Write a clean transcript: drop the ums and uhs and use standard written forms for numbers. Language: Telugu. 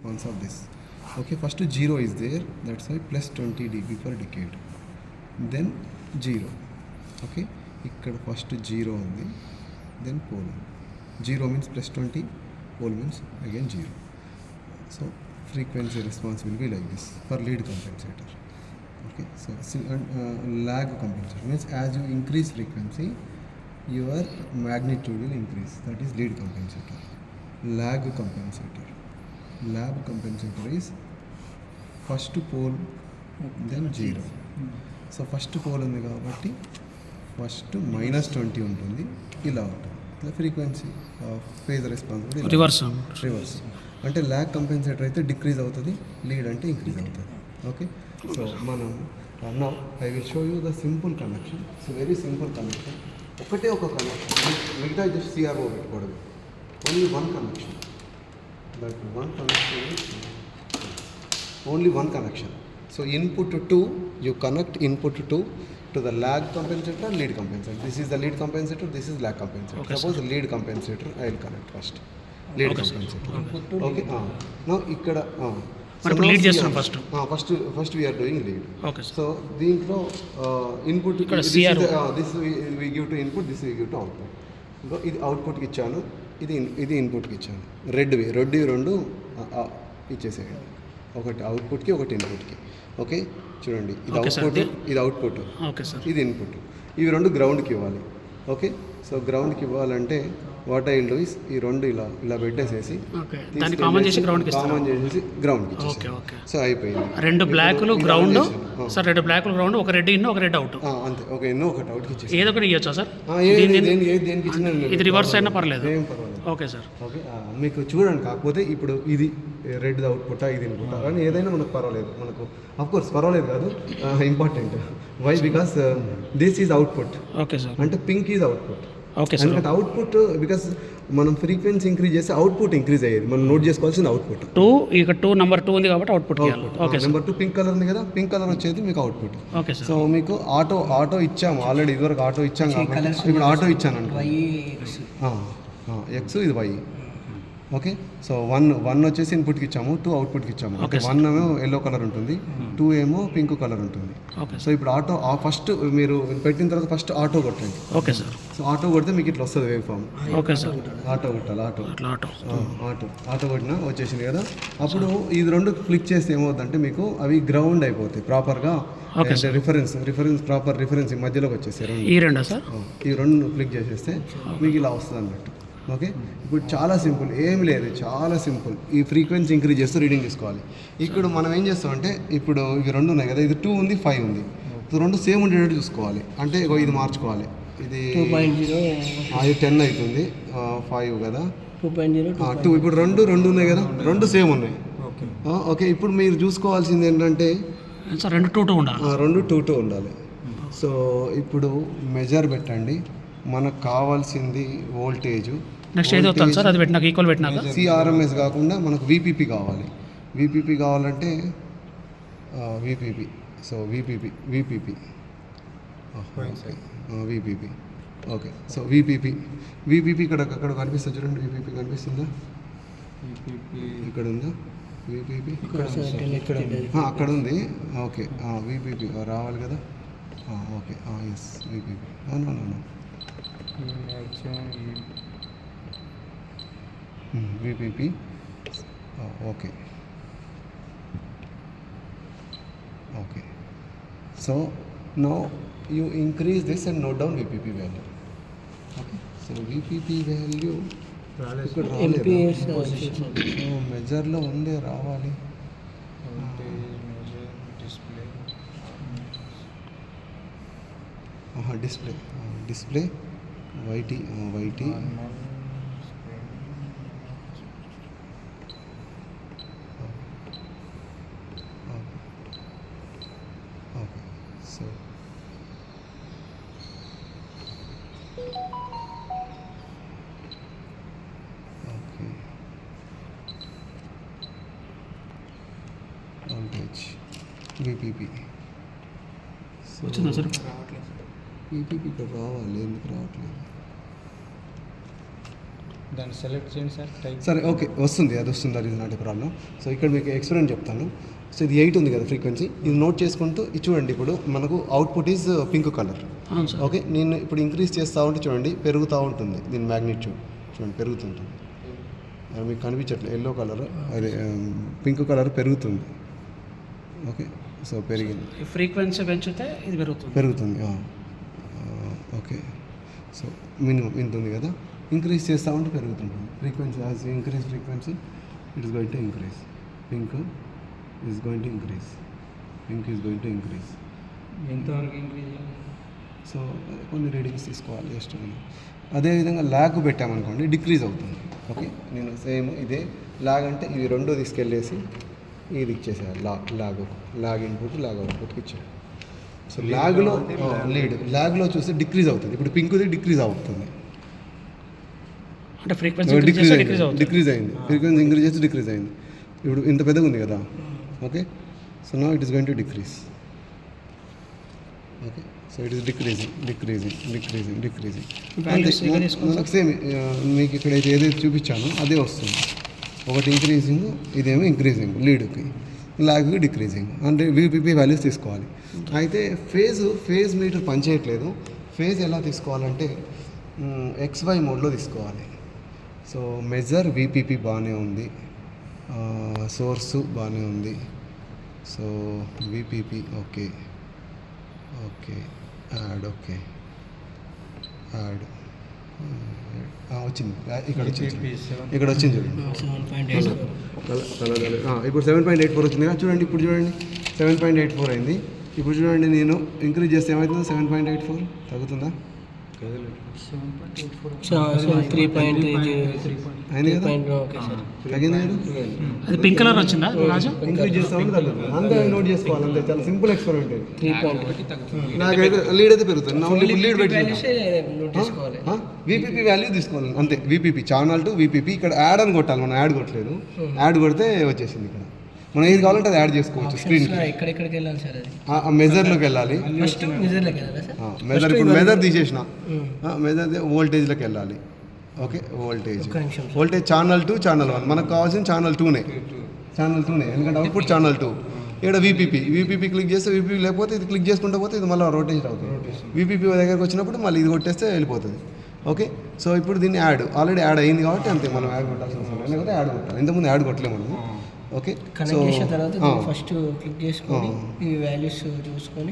response of this. Okay, first 0 is there, that's why plus 20 dB per decade. Then 0. Okay, ఇక్కడ first 0 ఉంది, then pole. 0 means plus 20, pole means again 0. So frequency response will be like this for lead compensator. Okay, so lag compensator means as you increase frequency, your magnitude will increase. That is lead compensator. Lag compensator. Lag compensator is first pole, then 0. So first pole ఉంది కాబట్టి ఫస్ట్ -20 ఉంటుంది, ఇలా ఉంటుంది. ఇలా ఫ్రీక్వెన్సీ ఫేజ్ రెస్పాన్స్ కూడా రివర్స్. అంటే ల్యాగ్ కంపెన్సేటర్ అయితే డిక్రీజ్ అవుతుంది, లీడ్ అంటే ఇంక్రీజ్ అవుతుంది. ఓకే, సో మనం now I will show you the simple connection. So very simple connection, ఒకటే ఒక కనెక్షన్, మిగతా జస్ట్ సిఆర్ఓ పెట్టుకోవడం. Only one connection, that one connection, only one connection. So input 2, you connect input 2 to the lag compensator, lead compensator. This is the lead compensator, this is lag compensator. Okay, suppose the lead compensator I will connect first. Lead compensator. Okay. Now ikkada మనం లీడ్ చేస్తున్నాం first we are doing lead. Okay. So దీంట్లో ఇన్పుట్ ఇక్కడ this we give to input, this we give to output. So ఇది అవుట్పుట్కి ఇచ్చాను, ఇది ఇన్పుట్కి ఇచ్చాను. రెడ్ రెండు ఇచ్చేసేయండి, ఒకటి అవుట్పుట్కి ఒకటి ఇన్పుట్కి. ఓకే, చూడండి, ఇది అవుట్పుట్, ఇది అవుట్పుట్, ఇది ఇన్పుట్. ఇవి రెండు గ్రౌండ్కి ఇవ్వాలి. ఓకే, సో గ్రౌండ్కి ఇవ్వాలంటే what I will do is ఈ రెండు ఇలా పెట్టేసేసి కామన్ చేసి గ్రౌండ్కి సో అయిపోయింది. రెండు బ్లాక్లు గ్రౌండ్ సార్, రెండు బ్లాక్లు గ్రౌండ్, ఒక రెడ్ ఇన్, ఒక రెడ్ అవుట్. అంతే, ఒక ఇన్ ఒకటి అవుట్కి ఇచ్చేసి ఏదో ఒకటి ఇవ్వచ్చా సార్? దేనికి ఇచ్చినా ఇది రివర్స్ అయినా పర్లేదు. ఏం పర్వాలేదు. Okay sir. ఓకే, మీకు చూడండి, కాకపోతే ఇప్పుడు ఇది రెడ్ అవుట్పుట్, ఇది ఇన్పుట్ అని ఏదైనా మనకు పర్వాలేదు. మనకు అఫ్కోర్స్ పర్వాలేదు కాదు, important. Why? Because this is output. Okay sir. అంటే pink is output. Okay sir. ఎందుకంటే అవుట్పుట్, బికాస్ మనం ఫ్రీక్వెన్సీ ఇంక్రీజ్ చేస్తే అవుట్పుట్ ఇంక్రీజ్ అయ్యేది. మనం నోట్ చేసుకోవాల్సింది అవుట్పుట్. 2 నెంబర్ 2 ఉంది కాబట్టి output. Okay, number 2 pink colour ఉంది కదా, పింక్ కలర్ వచ్చేది మీకు అవుట్పుట్. Okay sir. సో మీకు ఆటో ఇచ్చాము ఆల్రెడీ, ఇదివరకు ఆటో ఇచ్చాము కాబట్టి ఇప్పుడు ఆటో ఇచ్చాను అనుకో, ఎక్స్, ఇది వై. ఓకే, సో 1 వచ్చేసి ఇన్పుట్కి ఇచ్చాము, 2 అవుట్పుట్కి ఇచ్చాము. ఓకే, 1 ఏమో ఎల్లో కలర్ ఉంటుంది, 2 ఏమో పింక్ కలర్ ఉంటుంది. సో ఇప్పుడు ఆటో ఫస్ట్ మీరు పెట్టిన తర్వాత ఫస్ట్ ఆటో కొట్టండి. Okay sir. సో ఆటో కొడితే మీకు ఇట్లా వస్తుంది wave form. Okay sir. Auto కొట్టాలి, ఆటో కొట్టినా వచ్చేసింది కదా. అప్పుడు ఇది రెండు క్లిక్ చేస్తే ఏమవుతుందంటే మీకు అవి గ్రౌండ్ అయిపోతాయి ప్రాపర్గా. రిఫరెన్స్ ప్రాపర్ రిఫరెన్స్ మధ్యలోకి వచ్చేసాయి ఈ రెండు సార్. ఈ రెండు క్లిక్ చేసేస్తే మీకు ఇలా వస్తుంది అన్నట్టు. ఓకే, ఇప్పుడు చాలా సింపుల్, ఏమి లేదు, చాలా సింపుల్. ఈ ఫ్రీక్వెన్సీ ఇంక్రీజ్ చేస్తూ రీడింగ్ తీసుకోవాలి. ఇప్పుడు మనం ఏం చేస్తామంటే, ఇప్పుడు ఇవి రెండు ఉన్నాయి కదా, ఇది 2 ఉంది, 5 ఉంది. రెండు సేమ్ ఉండేటట్టు చూసుకోవాలి. అంటే ఇది మార్చుకోవాలి, ఇది 10 అవుతుంది, 5 కదా, 2. ఇప్పుడు రెండు ఉన్నాయి కదా, రెండు సేమ్ ఉన్నాయి. ఓకే, ఇప్పుడు మీరు చూసుకోవాల్సింది ఏంటంటే రెండు 2 ఉండాలి. సో ఇప్పుడు మెజర్ పెట్టండి, మనకు కావాల్సింది వోల్టేజ్. నెక్స్ట్ ఏదో వస్తాను సార్, అది పెట్టినాక ఈక్వల్ పెట్టినాక సిఆర్ఎంఎస్ కాకుండా మనకు విపిపి కావాలి. విపిపి కావాలంటే VPP. So VPP okay. So VPP ఇక్కడ కనిపిస్తుంది చూడండి, విపిపి కనిపిస్తుందా? ఇక్కడ ఉందా విపిపి? అక్కడ ఉంది. ఓకే, విపిపి రావాలి కదా. Okay, yes, VPP. No VPP. Okay, so now you increase this and note down VPP value. Okay, so VPP value ఇక్కడ రాలేదు, మెజర్లో ఉండే రావాలి. Display YT so voltage VPP వచ్చిందా సార్? విపిపి ఇక్కడ రావాలి, ఎందుకు రావట్లేదు? దాన్ని సెలెక్ట్ చేయండి సార్ టైప్. సరే ఓకే వస్తుంది, అది వస్తుంది, అది నాట్ ఏ ప్రాబ్లం. సో ఇక్కడ మీకు ఎక్స్పెరిమెంట్ చెప్తాను. సో ఇది 8 ఉంది కదా ఫ్రీక్వెన్సీ, ఇది నోట్ చేసుకుంటూ ఇది చూడండి. ఇప్పుడు మనకు అవుట్పుట్ ఈజ్ పింక్ కలర్. అవును సార్. ఓకే, నేను ఇప్పుడు ఇంక్రీజ్ చేస్తూ ఉంటే చూడండి పెరుగుతూ ఉంటుంది దీని మ్యాగ్నిట్యూడ్, చూడండి పెరుగుతుంటుంది. మీకు కనిపించట్లేదు, ఎల్లో కలర్ అదే పింక్ కలర్ పెరుగుతుంది. ఓకే, సో పెరిగింది, ఈ ఫ్రీక్వెన్సీ పెంచితే ఇది పెరుగుతుంది. పెరుగుతుంది. ఓకే, సో మినిమం ఇంత ఉంది కదా, ఇంక్రీజ్ చేస్తూ ఉంటే పెరుగుతుంటుంది frequency. As increase frequency it is going to increase. Pink is going to increase, pink is going to increase. ఎంతవరకు ఇంక్రీజ్ చేయాలి? సో కొన్ని రీడింగ్స్ తీసుకోవాలి జస్ట్. అదేవిధంగా ల్యాగ్ పెట్టామనుకోండి డిక్రీజ్ అవుతుంది. ఓకే, నేను సేమ్ ఇదే ల్యాగ్ అంటే ఇవి రెండు తీసుకెళ్ళేసి ఇది ఇచ్చేసేయాలి. ల్యాగ్ ఇన్పుట్ ల్యాగ్ అవుట్పుట్కి ఇచ్చాడు. సో ల్యాగ్లో ల్యాగ్లో చూస్తే డిక్రీజ్ అవుతుంది. ఇప్పుడు పింక్ది డిక్రీజ్ అవుతుంది, అంటే ఫ్రీక్వెన్సీ డిక్రీజ్ అవుతుంది. డిక్రీజ్ అయింది, ఫ్రీక్వెన్సీ ఇంక్రీజ్ చేస్తే డిక్రీజ్ అయింది. ఇప్పుడు ఇంత పెద్దగా ఉంది కదా. Okay, so now it is going to decrease. Okay, so it is decreasing. మనకు సేమ్ మీకు ఇక్కడ అయితే ఏదైతే చూపించానో అదే వస్తుంది. ఒకటి ఇంక్రీజింగ్, ఇదేమో ఇంక్రీజింగ్ లీడ్కి, లాగ్ డిక్రీజింగ్. అంటే వీపీపీ వాల్యూస్ తీసుకోవాలి. అయితే ఫేజ్ మీటర్ పనిచేయట్లేదు. ఫేజ్ ఎలా తీసుకోవాలంటే XY మోడ్లో తీసుకోవాలి. సో మెజర్ వీపీపీ బాగానే ఉంది, సోర్సు బాగానే ఉంది. సో వీపీపీ ఓకే, యాడ్ వచ్చింది, ఇక్కడ వచ్చింది చూడండి. ఇప్పుడు 7.84 వచ్చింది కదా, చూడండి. ఇప్పుడు చూడండి 7.84 అయింది. ఇప్పుడు చూడండి నేను ఇంక్రీజ్ చేస్తే ఏమవుతుందో 7.84 తగ్గుతుందా? అయింది కదా, తగ్గింది కదా. అది పింక్ కలర్ వచ్చిందా రాజు? ఇంక్రీజ్ చేస్తామని తగ్గుతుంది. అంతే నోట్ చేసుకోవాలి, అంతే. చాలా సింపుల్ ఎక్స్పెరిమెంట్. నాకైతే లీడ్ అయితే పెరుగుతుంది. లీడ్ పెట్టి వీపీపీ వాల్యూ తీసుకోవాలి అంతే. వీపీపీ ఛానల్ టు వీపీపీ. ఇక్కడ యాడ్ అని కొట్టాలి, మనం యాడ్ కొట్టలేదు. యాడ్ కొడితే వచ్చేసింది. ఇక్కడ మనం ఏది కావాలంటే అది యాడ్ చేసుకోవచ్చు స్క్రీన్. మెజర్లోకి వెళ్ళాలి. మెజర్ ఇప్పుడు మెజర్ తీసేసిన, మెజర్ వోల్టేజ్లోకి వెళ్ళాలి. Okay, voltage channel 2 channel 1. మనకు కావాల్సిన ఛానల్ 2నే, ఎందుకంటే అవుట్పుట్ ఛానల్ 2. ఇక్కడ వీపీపీ క్లిక్ చేస్తే వీపీపీ, లేకపోతే ఇది క్లిక్ చేసుకుంటూ పోతే ఇది మళ్ళీ రొటేషన్ అవుతుంది. వీపీపీ దగ్గరికి వచ్చినప్పుడు మళ్ళీ ఇది కొట్టేస్తే వెళ్ళిపోతుంది. ఓకే, సో ఇప్పుడు దీన్ని ఆల్రెడీ యాడ్ అయింది కాబట్టి అంతే, మనం యాడ్ కొట్టాల్సిన అవసరం లేదు. లేకపోతే యాడ్ కొట్టాలి, ఇంతకుముందు యాడ్ కొట్టలేము మనము. ఓకే, కనెక్ట్ చేసిన తర్వాత ఫస్ట్ క్లిక్ చేసుకొని ఈ వాల్యూస్ చూసుకొని